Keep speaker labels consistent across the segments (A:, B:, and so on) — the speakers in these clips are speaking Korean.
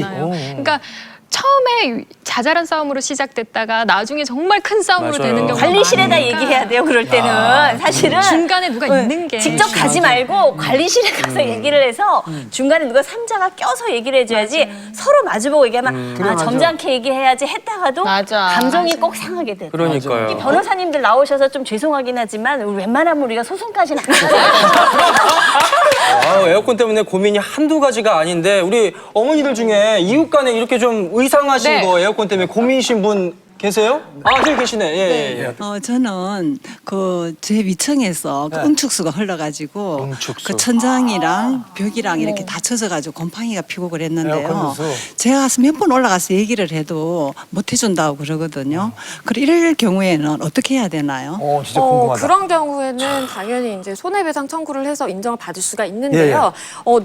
A: 많아요. 그러니까 처음에 자잘한 싸움으로 시작됐다가 나중에 정말 큰 싸움으로
B: 맞아요.
A: 되는 경우가
C: 관리실에다
A: 많으니까.
C: 얘기해야 돼요. 그럴 때는 사실은
A: 중간에 누가 있는 게
C: 직접 가지 말고 관리실에 가서 얘기를 해서 중간에 누가 삼자가 껴서 얘기를 해줘야지 서로 마주보고 얘기하면 아, 점잖게 얘기해야지 했다가도
D: 맞아.
C: 감정이 꼭 상하게 돼.
B: 그러니까요.
C: 이 변호사님들 나오셔서 좀 죄송하긴 하지만 웬만하면 우리가 소송까지는 안 가요.
B: 아, 에어컨 때문에 고민이 한두 가지가 아닌데 우리 어머니들 중에 이웃 간에 이렇게 좀 의상하신
A: 네.
B: 거 에어컨 때문에 고민이신 분 계세요? 아, 저기 계시네. 예, 예.
E: 저는 제 위층에서 그 응축수가 흘러가지고 그 천장이랑 벽이랑 이렇게 닫혀져가지고 곰팡이가 피고 그랬는데요. 제가 가서 몇 번 올라가서 얘기를 해도 못 해준다고 그러거든요. 그래 이럴 경우에는 어떻게 해야 되나요?
F: 진짜 궁금하다.
D: 그런 경우에는 당연히 이제 손해배상 청구를 해서 인정을 받을 수가 있는데요.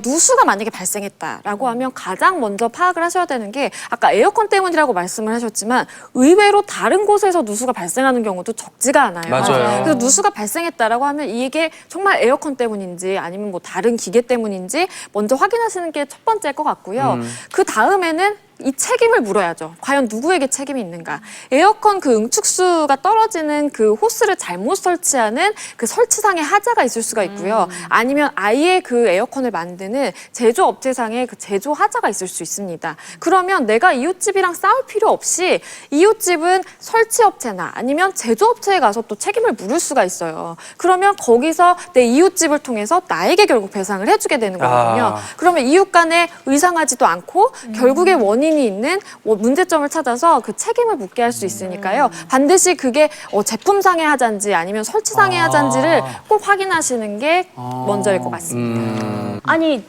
D: 누수가 만약에 발생했다라고 하면 가장 먼저 파악을 하셔야 되는 게 아까 에어컨 때문이라고 말씀을 하셨지만 의외로 다른 곳에서 누수가 발생하는 경우도 적지가 않아요.
B: 맞아요.
D: 그래서 누수가 발생했다라고 하면 이게 정말 에어컨 때문인지 아니면 뭐 다른 기계 때문인지 먼저 확인하시는 게 첫 번째일 것 같고요. 그 다음에는 이 책임을 물어야죠. 과연 누구에게 책임이 있는가? 에어컨 그 응축수가 떨어지는 그 호스를 잘못 설치하는 그 설치상의 하자가 있을 수가 있고요. 아니면 아예 그 에어컨을 만드는 제조업체상의 그 제조 하자가 있을 수 있습니다. 그러면 내가 이웃집이랑 싸울 필요 없이 이웃집은 설치업체나 아니면 제조업체에 가서 또 책임을 물을 수가 있어요. 그러면 거기서 내 이웃집을 통해서 나에게 결국 배상을 해주게 되는 거거든요. 그러면 이웃 간에 의상하지도 않고 결국에 원인이 있는 문제점을 찾아서 그 책임을 묻게 할 수 있으니까요. 반드시 그게 제품상의 하자인지 아니면 설치상의 하자인지를 꼭 확인하시는 게 먼저일 것 같습니다.
C: 아니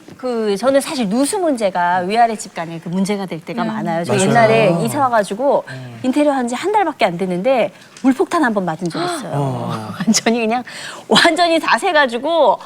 C: 저는 사실 누수 문제가 위아래 집 간에 그 문제가 될 때가 많아요. 저 옛날에 이사 와가지고 인테리어 한 지 한 달밖에 안 됐는데 물폭탄 한 번 맞은 적 있어요. 완전히 다 새가지고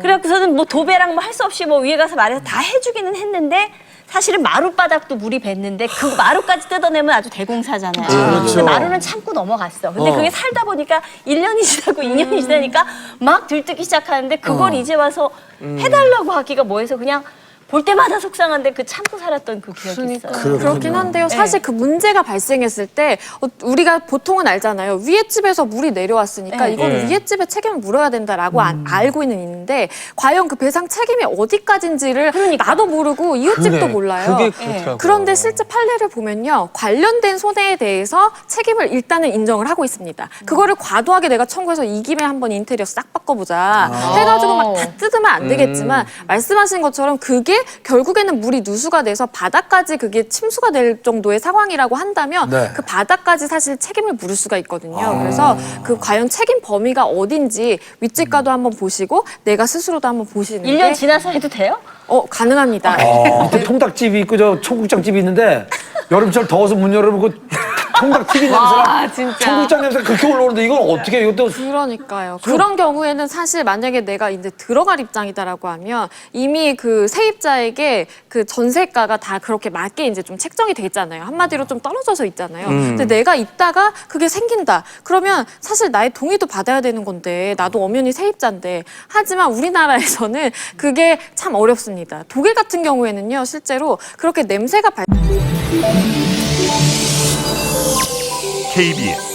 C: 그래갖고서는 뭐 도배랑 뭐 할 수 없이 뭐 위에 가서 말해서 다 해주기는 했는데 사실은 마룻바닥도 물이 뱄는데 그 마루까지 뜯어내면 아주 대공사잖아요. 근데 마루는 참고 넘어갔어. 근데 그게 살다 보니까 1년이 지나고 2년이 지나니까 막 들뜨기 시작하는데 그걸 이제 와서 해달라고 하기가 뭐해서 그냥 볼 때마다 속상한데 그 참고 살았던 그 기억이 있어요.
D: 그렇긴 한데요. 사실 그 문제가 발생했을 때 우리가 보통은 알잖아요. 위에 집에서 물이 내려왔으니까 이건 위에 집에 책임을 물어야 된다라고 알고는 있는데 과연 그 배상 책임이 어디까지인지를 나도 모르고 이웃집도 몰라요.
B: 그게 그렇더라고요.
D: 그런데 실제 판례를 보면요. 관련된 손해에 대해서 책임을 일단은 인정을 하고 있습니다. 그거를 과도하게 내가 청구해서 이 김에 한번 인테리어 싹 바꿔보자 해가지고 막 다 뜯으면 안 되겠지만 말씀하신 것처럼 그게 결국에는 물이 누수가 돼서 바닥까지 그게 침수가 될 정도의 상황이라고 한다면 그 바닥까지 사실 책임을 물을 수가 있거든요. 그래서 그 과연 책임 범위가 어딘지 윗집과도 한번 보시고 내가 스스로도 한번 보시는
C: 1년
D: 게
C: 지나서 해도 돼요?
D: 가능합니다.
F: 밑에 통닭집이 있고 저 청국장집이 있는데 여름철 더워서 문 열어보면 그 통닭 튀긴 냄새랑 청국장 냄새가 그렇게 올라오는데 이건 어떻게 이것도
D: 그러니까요. 그런 경우에는 사실 만약에 내가 이제 들어갈 입장이다라고 하면 이미 그 세입자에게 그 전세가가 다 그렇게 맞게 이제 좀 책정이 돼 있잖아요. 한마디로 좀 떨어져서 있잖아요. 근데 내가 있다가 그게 생긴다. 그러면 사실 나의 동의도 받아야 되는 건데 나도 엄연히 세입자인데 하지만 우리나라에서는 그게 참 어렵습니다. 독일 같은 경우에는요. 실제로 그렇게 냄새가
G: KBS